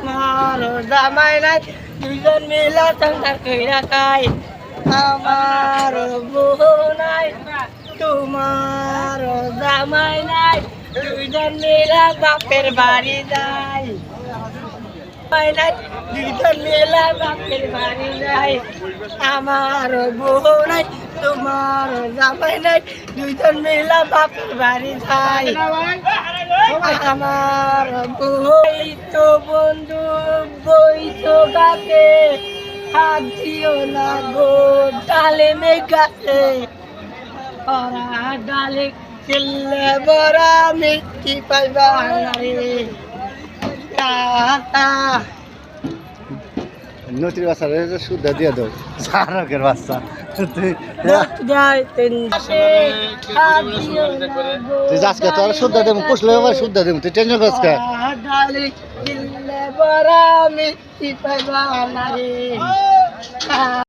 মারো জামাই নাই দুইজন মিলা সংসার কইরা খাই আমার বউ নাই তোমার জামাই নাই দুইজন মিলা বাপের বাড়ি যাই দুইজন মিলা বাপের বাড়ি যাই আমার বউ নাই তোমার জামাই নাই দুইজন মিলা বাপের বাড়ি যাই আমার বই তো বন্ধু বই তো গাছে হাত দিও না গো ডালে মেঘাছে ওরা ডালে চিল্লে বড়া মিষ্টি পাইবা রে টাটা নতির বাচ্চারে শুদ্ধ দিয়ে দাও সারকের বাচ্চা তুই আজকে তোর শুদ্ধ দেব পুষলে এবার শুদ্ধ দেব তুই টেনশন করিস কে ডালে চিল্লে বড়া মিষ্টি পাইবা রে